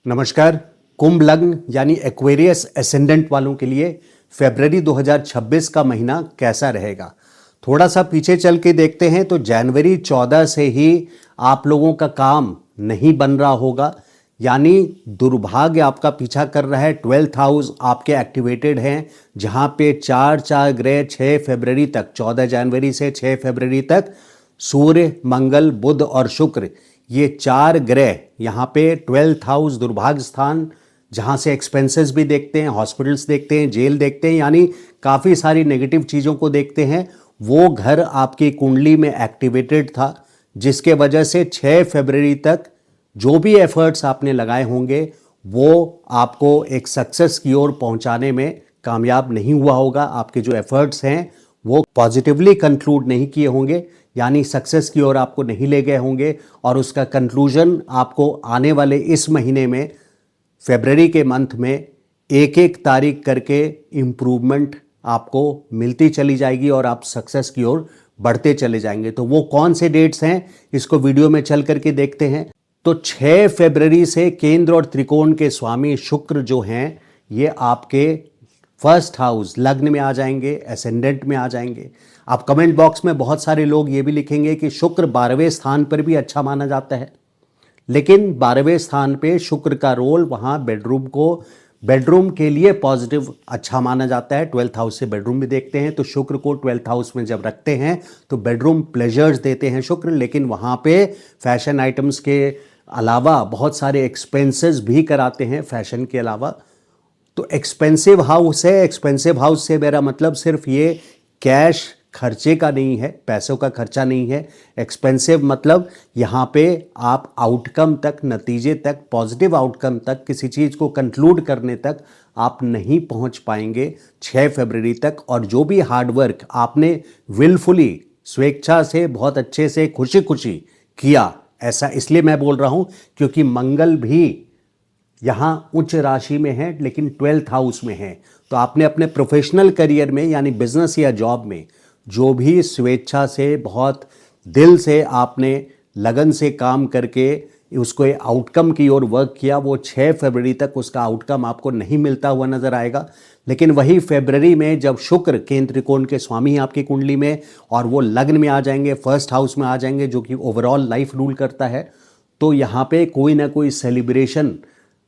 नमस्कार। कुंभ लग्न यानी एक्वेरियस एसेंडेंट वालों के लिए फरवरी 2026 का महीना कैसा रहेगा, थोड़ा सा पीछे चल के देखते हैं। तो जनवरी 14 से ही आप लोगों का काम नहीं बन रहा होगा, यानी दुर्भाग्य आपका पीछा कर रहा है। 12th हाउस आपके एक्टिवेटेड हैं, जहां पे चार ग्रह 6 फरवरी तक, 14 जनवरी से 6 फरवरी तक सूर्य, मंगल, बुध और शुक्र, ये 4 ग्रह यहाँ पे 12th हाउस दुर्भाग्य स्थान, जहाँ से एक्सपेंसेस भी देखते हैं, हॉस्पिटल्स देखते हैं, जेल देखते हैं, यानी काफ़ी सारी नेगेटिव चीज़ों को देखते हैं। वो घर आपकी कुंडली में एक्टिवेटेड था, जिसके वजह से 6 फरवरी तक जो भी एफर्ट्स आपने लगाए होंगे वो आपको एक सक्सेस की ओर पहुंचाने में कामयाब नहीं हुआ होगा। आपके जो एफर्ट्स हैं वो पॉजिटिवली कंक्लूड नहीं किए होंगे, यानी सक्सेस की ओर आपको नहीं ले गए होंगे, और उसका कंक्लूजन आपको आने वाले इस महीने में, फरवरी के मंथ में, एक एक तारीख करके इम्प्रूवमेंट आपको मिलती चली जाएगी और आप सक्सेस की ओर बढ़ते चले जाएंगे। तो वो कौन से डेट्स हैं, इसको वीडियो में चल करके देखते हैं। तो 6 फरवरी से केंद्र और त्रिकोण के स्वामी शुक्र जो हैं, ये आपके फर्स्ट हाउस लग्न में आ जाएंगे, एसेंडेंट में आ जाएंगे। आप कमेंट बॉक्स में बहुत सारे लोग ये भी लिखेंगे कि शुक्र 12वें स्थान पर भी अच्छा माना जाता है, लेकिन 12वें स्थान पे शुक्र का रोल वहाँ बेडरूम के लिए पॉजिटिव अच्छा माना जाता है। 12th हाउस से बेडरूम भी देखते हैं, तो शुक्र को 12th हाउस में जब रखते हैं तो बेडरूम प्लेजर्स देते हैं शुक्र, लेकिन वहाँ पे फैशन आइटम्स के अलावा बहुत सारे एक्सपेंसेस भी कराते हैं फैशन के अलावा। तो एक्सपेंसिव हाउस है, एक्सपेंसिव हाउस से मेरा मतलब सिर्फ ये कैश खर्चे का नहीं है, पैसों का खर्चा नहीं है। एक्सपेंसिव मतलब यहाँ पे आप आउटकम तक, नतीजे तक, पॉजिटिव आउटकम तक, किसी चीज़ को कंक्लूड करने तक आप नहीं पहुँच पाएंगे 6 फरवरी तक। और जो भी हार्डवर्क आपने विलफुली, स्वेच्छा से, बहुत अच्छे से, खुशी खुशी किया, ऐसा इसलिए मैं बोल रहा हूँ क्योंकि मंगल भी यहाँ उच्च राशि में है लेकिन 12th हाउस में है। तो आपने अपने प्रोफेशनल करियर में, यानी बिजनेस या जॉब में, जो भी स्वेच्छा से, बहुत दिल से आपने लगन से काम करके उसको आउटकम की ओर वर्क किया, वो 6 फरवरी तक उसका आउटकम आपको नहीं मिलता हुआ नजर आएगा। लेकिन वही फरवरी में जब शुक्र केंद्र त्रिकोण के स्वामी हैं आपकी कुंडली में, और वो लग्न में आ जाएंगे, फर्स्ट हाउस में आ जाएंगे, जो कि ओवरऑल लाइफ रूल करता है, तो यहाँ पे कोई ना कोई सेलिब्रेशन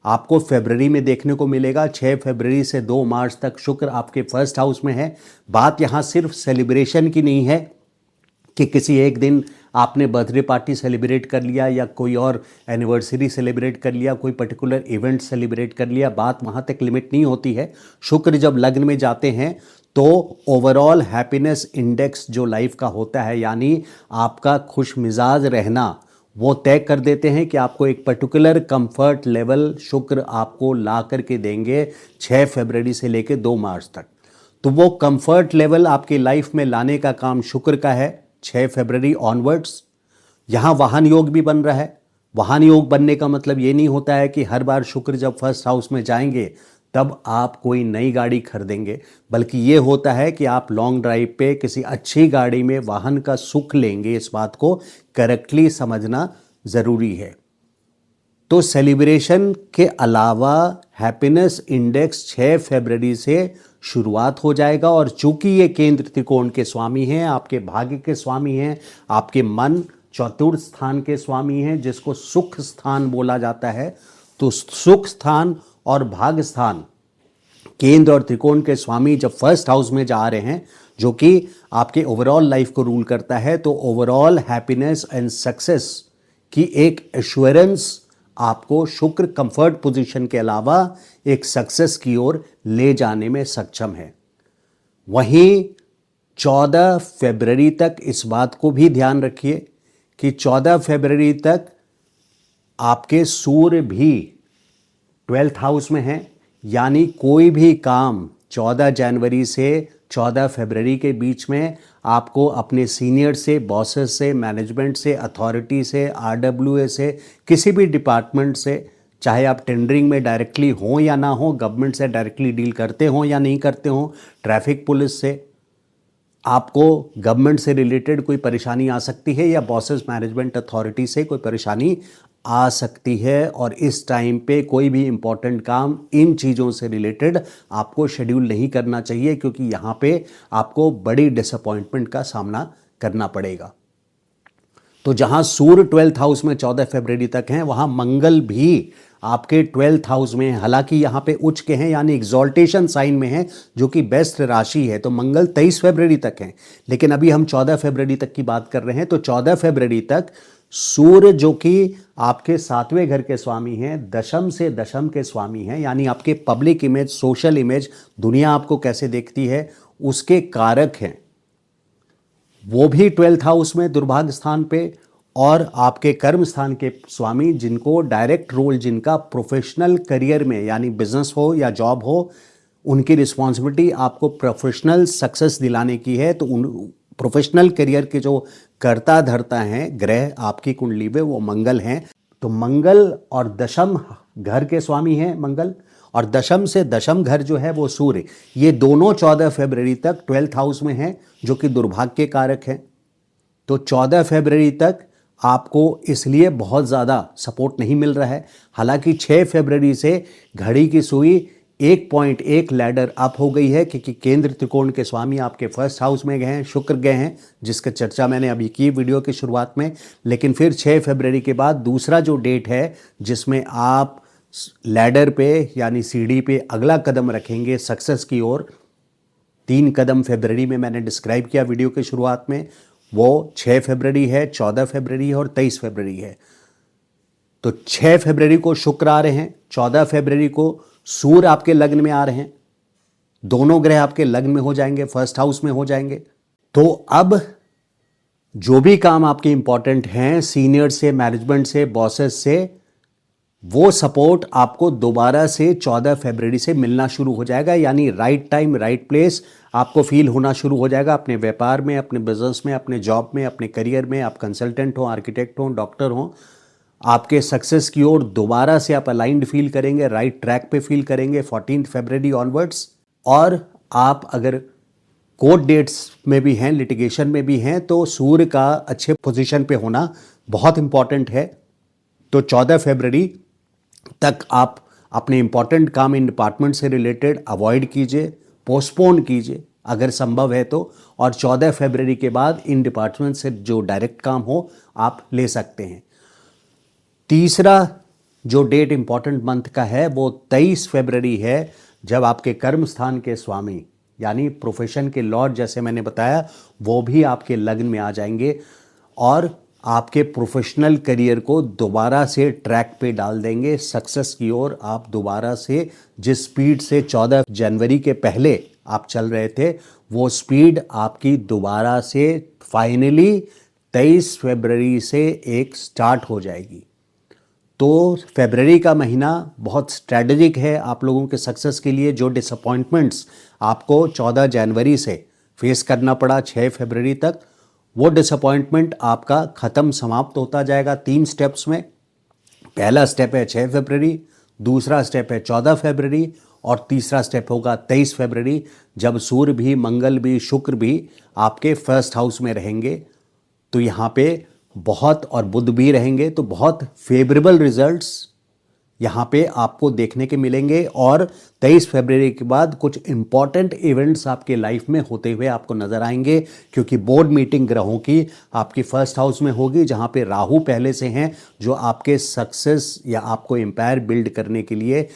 आपको फरवरी में देखने को मिलेगा। 6 फरवरी से 2 मार्च तक शुक्र आपके फर्स्ट हाउस में है। बात यहाँ सिर्फ सेलिब्रेशन की नहीं है कि किसी एक दिन आपने बर्थडे पार्टी सेलिब्रेट कर लिया या कोई और एनिवर्सरी सेलिब्रेट कर लिया, कोई पर्टिकुलर इवेंट सेलिब्रेट कर लिया, बात वहाँ तक लिमिट नहीं होती है। शुक्र जब लग्न में जाते हैं तो ओवरऑल हैप्पीनेस इंडेक्स जो लाइफ का होता है, यानी आपका खुश मिजाज रहना, वो तय कर देते हैं कि आपको एक पर्टिकुलर कंफर्ट लेवल शुक्र आपको ला करके देंगे 6 फरवरी से लेकर 2 मार्च तक। तो वो कंफर्ट लेवल आपकी लाइफ में लाने का काम शुक्र का है 6 फरवरी ऑनवर्ड्स। यहाँ वाहन योग भी बन रहा है। वाहन योग बनने का मतलब ये नहीं होता है कि हर बार शुक्र जब फर्स्ट हाउस में जाएंगे तब आप कोई नई गाड़ी खरीदेंगे, बल्कि ये होता है कि आप लॉन्ग ड्राइव पे किसी अच्छी गाड़ी में वाहन का सुख लेंगे। इस बात को करेक्टली समझना ज़रूरी है। तो सेलिब्रेशन के अलावा हैप्पीनेस इंडेक्स 6 फरवरी से शुरुआत हो जाएगा, और चूंकि ये केंद्र त्रिकोण के स्वामी हैं, आपके भाग्य के स्वामी हैं, आपके मन चतुर्थ स्थान के स्वामी हैं, जिसको सुख स्थान बोला जाता है, तो सुख स्थान और भाग्य स्थान केंद्र और त्रिकोण के स्वामी जब फर्स्ट हाउस में जा रहे हैं, जो कि आपके ओवरऑल लाइफ को रूल करता है, तो ओवरऑल हैप्पीनेस एंड सक्सेस की एक एश्योरेंस आपको शुक्र कंफर्ट पोजीशन के अलावा एक सक्सेस की ओर ले जाने में सक्षम है। वहीं 14 फरवरी तक इस बात को भी ध्यान रखिए कि 14 फरवरी तक आपके सूर्य भी 12th हाउस में हैं, यानी कोई भी काम 14 जनवरी से 14 फरवरी के बीच में आपको अपने सीनियर से, बॉसेस से, मैनेजमेंट से, अथॉरिटी से, आरडब्ल्यूए से, किसी भी डिपार्टमेंट से, चाहे आप टेंडरिंग में डायरेक्टली हों या ना हो, गवर्नमेंट से डायरेक्टली डील करते हों या नहीं करते हों, ट्रैफिक पुलिस से, आपको गवर्नमेंट से रिलेटेड कोई परेशानी आ सकती है, या बॉसेस, मैनेजमेंट, अथॉरिटी से कोई परेशानी आ सकती है और इस टाइम पे कोई भी इम्पॉर्टेंट काम इन चीज़ों से रिलेटेड आपको शेड्यूल नहीं करना चाहिए, क्योंकि यहाँ पे आपको बड़ी डिसअपॉइंटमेंट का सामना करना पड़ेगा। तो जहां सूर्य 12th हाउस में 14 फरवरी तक हैं, वहां मंगल भी आपके 12th हाउस में, हालांकि यहां पे उच्च के हैं यानी एग्जॉल्टेशन साइन में है, जो कि बेस्ट राशि है। तो मंगल 23 फरवरी तक हैं, लेकिन अभी हम 14 फरवरी तक की बात कर रहे हैं। तो 14 फरवरी तक सूर्य, जो कि आपके 7वें घर के स्वामी हैं, दशम से दशम के स्वामी हैं, यानी आपके पब्लिक इमेज, सोशल इमेज, दुनिया आपको कैसे देखती है, उसके कारक हैं। वो भी 12th हाउस में दुर्भाग्य स्थान पे, और आपके कर्म स्थान के स्वामी, जिनको डायरेक्ट रोल, जिनका प्रोफेशनल करियर में यानी बिजनेस हो या जॉब हो, उनकी रिस्पॉन्सिबिलिटी आपको प्रोफेशनल सक्सेस दिलाने की है। तो उन प्रोफेशनल करियर के जो कर्ता धर्ता हैं ग्रह आपकी कुंडली में, वो मंगल हैं। तो मंगल और दशम घर के स्वामी हैं मंगल, और दशम से दशम घर जो है वो सूर्य, ये दोनों 14 फरवरी तक 12th हाउस में हैं, जो कि दुर्भाग्य के कारक हैं। तो 14 फरवरी तक आपको इसलिए बहुत ज़्यादा सपोर्ट नहीं मिल रहा है। हालांकि 6 फरवरी से घड़ी की सुई 1.1 लैडर अप हो गई है, क्योंकि केंद्र त्रिकोण के स्वामी आपके फर्स्ट हाउस में गए हैं, शुक्र गए हैं, जिसका चर्चा मैंने अभी की वीडियो की शुरुआत में। लेकिन फिर 6 फरवरी के बाद दूसरा जो डेट है, जिसमें आप लैडर पे यानी सीढ़ी पे अगला कदम रखेंगे सक्सेस की ओर, 3 कदम फरवरी में मैंने डिस्क्राइब किया वीडियो की शुरुआत में, वो 6 फरवरी है, 14 फरवरी है और 23 फरवरी है। तो 6 फरवरी को शुक्र आ रहे हैं, 14 फरवरी को सूर्य आपके लग्न में आ रहे हैं, दोनों ग्रह आपके लग्न में हो जाएंगे, फर्स्ट हाउस में हो जाएंगे। तो अब जो भी काम आपके इंपॉर्टेंट हैं, सीनियर से, मैनेजमेंट से, बॉसेस से, वो सपोर्ट आपको दोबारा से 14 फरवरी से मिलना शुरू हो जाएगा। यानी राइट टाइम, राइट प्लेस आपको फील होना शुरू हो जाएगा, अपने व्यापार में, अपने बिजनेस में, अपने जॉब में, अपने करियर में। आप कंसल्टेंट हो, आर्किटेक्ट हो, डॉक्टर हो, आपके सक्सेस की ओर दोबारा से आप अलाइंड फील करेंगे, राइट ट्रैक पे फील करेंगे 14 फरवरी ऑनवर्ड्स। और आप अगर कोर्ट डेट्स में भी हैं, लिटिगेशन में भी हैं, तो सूर्य का अच्छे पोजीशन पे होना बहुत इंपॉर्टेंट है। तो 14 फरवरी तक आप अपने इंपॉर्टेंट काम इन डिपार्टमेंट से रिलेटेड अवॉइड कीजिए, पोस्टपोन कीजिए अगर संभव है तो, और 14 फरवरी के बाद इन डिपार्टमेंट से जो डायरेक्ट काम हो आप ले सकते हैं। तीसरा जो डेट इंपॉर्टेंट मंथ का है वो 23 फरवरी है, जब आपके कर्म स्थान के स्वामी यानी प्रोफेशन के लॉर्ड, जैसे मैंने बताया, वो भी आपके लग्न में आ जाएंगे और आपके प्रोफेशनल करियर को दोबारा से ट्रैक पे डाल देंगे, सक्सेस की ओर आप दोबारा से जिस स्पीड से 14 जनवरी के पहले आप चल रहे थे, वो स्पीड आपकी दोबारा से फाइनली 23 फरवरी से एक स्टार्ट हो जाएगी। तो फरवरी का महीना बहुत स्ट्रैटेजिक है आप लोगों के सक्सेस के लिए। जो डिसअपॉइंटमेंट्स आपको 14 जनवरी से फेस करना पड़ा 6 फरवरी तक, वो डिसअपॉइंटमेंट आपका ख़त्म, समाप्त होता जाएगा 3 स्टेप्स में। पहला स्टेप है 6 फरवरी, दूसरा स्टेप है 14 फरवरी और तीसरा स्टेप होगा 23 फरवरी, जब सूर्य भी, मंगल भी, शुक्र भी आपके फर्स्ट हाउस में रहेंगे। तो यहाँ पे बहुत, और बुध भी रहेंगे, तो बहुत फेवरेबल रिजल्ट्स यहाँ पे आपको देखने के मिलेंगे। और 23 फरवरी के बाद कुछ इंपॉर्टेंट इवेंट्स आपके लाइफ में होते हुए आपको नजर आएंगे, क्योंकि बोर्ड मीटिंग ग्रहों की आपकी फर्स्ट हाउस में होगी, जहाँ पे राहु पहले से हैं, जो आपके सक्सेस या आपको एम्पायर बिल्ड करने के लिए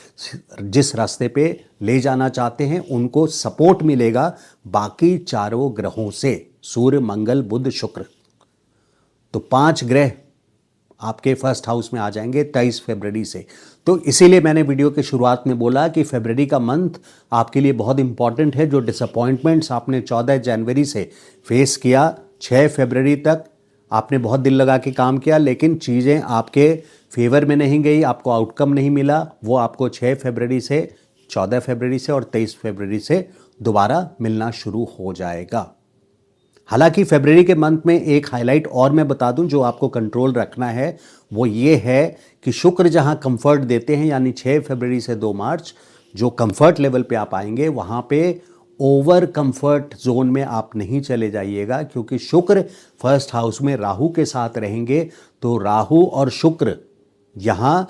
जिस रास्ते पे ले जाना चाहते हैं उनको सपोर्ट मिलेगा बाकी चारों ग्रहों से, सूर्य, मंगल, बुध, शुक्र। तो 5 ग्रह आपके फर्स्ट हाउस में आ जाएंगे 23 फरवरी से। तो इसीलिए मैंने वीडियो के शुरुआत में बोला कि फरवरी का मंथ आपके लिए बहुत इंपॉर्टेंट है। जो डिसअपॉइंटमेंट्स आपने 14 जनवरी से फेस किया, 6 फरवरी तक आपने बहुत दिल लगा के काम किया, लेकिन चीज़ें आपके फेवर में नहीं गई, आपको आउटकम नहीं मिला, वो आपको 6 फरवरी से, 14 फरवरी से और 23 फरवरी से दोबारा मिलना शुरू हो जाएगा। हालांकि फरवरी के मंथ में एक हाईलाइट और मैं बता दूं जो आपको कंट्रोल रखना है, वो ये है कि शुक्र जहां कंफर्ट देते हैं, यानी 6 फरवरी से 2 मार्च जो कंफर्ट लेवल पे आप आएंगे, वहां पे ओवर कंफर्ट जोन में आप नहीं चले जाइएगा, क्योंकि शुक्र फर्स्ट हाउस में राहु के साथ रहेंगे। तो राहु और शुक्र यहाँ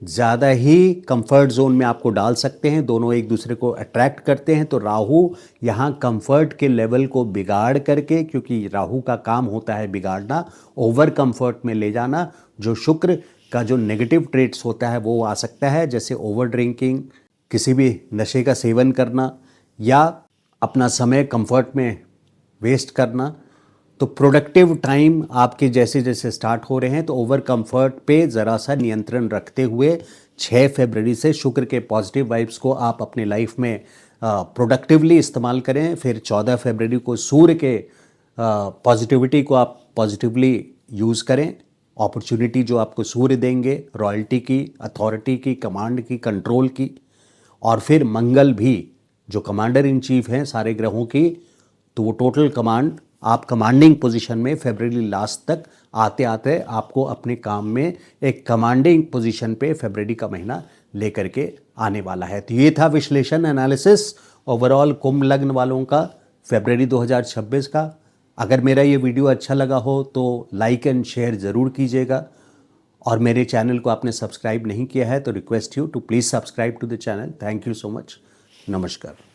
ज़्यादा ही कंफर्ट जोन में आपको डाल सकते हैं, दोनों एक दूसरे को अट्रैक्ट करते हैं। तो राहु यहाँ कंफर्ट के लेवल को बिगाड़ करके, क्योंकि राहु का काम होता है बिगाड़ना, ओवर कंफर्ट में ले जाना। जो शुक्र का जो नेगेटिव ट्रेट्स होता है वो आ सकता है, जैसे ओवर ड्रिंकिंग, किसी भी नशे का सेवन करना, या अपना समय कंफर्ट में वेस्ट करना। तो प्रोडक्टिव टाइम आपके जैसे जैसे स्टार्ट हो रहे हैं, तो ओवर कंफर्ट पे ज़रा सा नियंत्रण रखते हुए 6 फरवरी से शुक्र के पॉजिटिव वाइब्स को आप अपने लाइफ में प्रोडक्टिवली इस्तेमाल करें। फिर 14 फरवरी को सूर्य के पॉजिटिविटी को आप पॉजिटिवली यूज़ करें। अपॉर्चुनिटी जो आपको सूर्य देंगे, रॉयल्टी की, अथॉरिटी की, कमांड की, कंट्रोल की। और फिर मंगल भी जो कमांडर इन चीफ हैं सारे ग्रहों की, तो वो टोटल कमांड आप कमांडिंग पोजीशन में फरवरी लास्ट तक आते आते आपको अपने काम में एक कमांडिंग पोजीशन पे फरवरी का महीना लेकर के आने वाला है। तो ये था विश्लेषण, एनालिसिस ओवरऑल कुंभ लग्न वालों का फरवरी 2026 का। अगर मेरा ये वीडियो अच्छा लगा हो तो लाइक एंड शेयर ज़रूर कीजिएगा, और मेरे चैनल को आपने सब्सक्राइब नहीं किया है तो request you to please subscribe to the channel. Thank you so much. नमस्कार।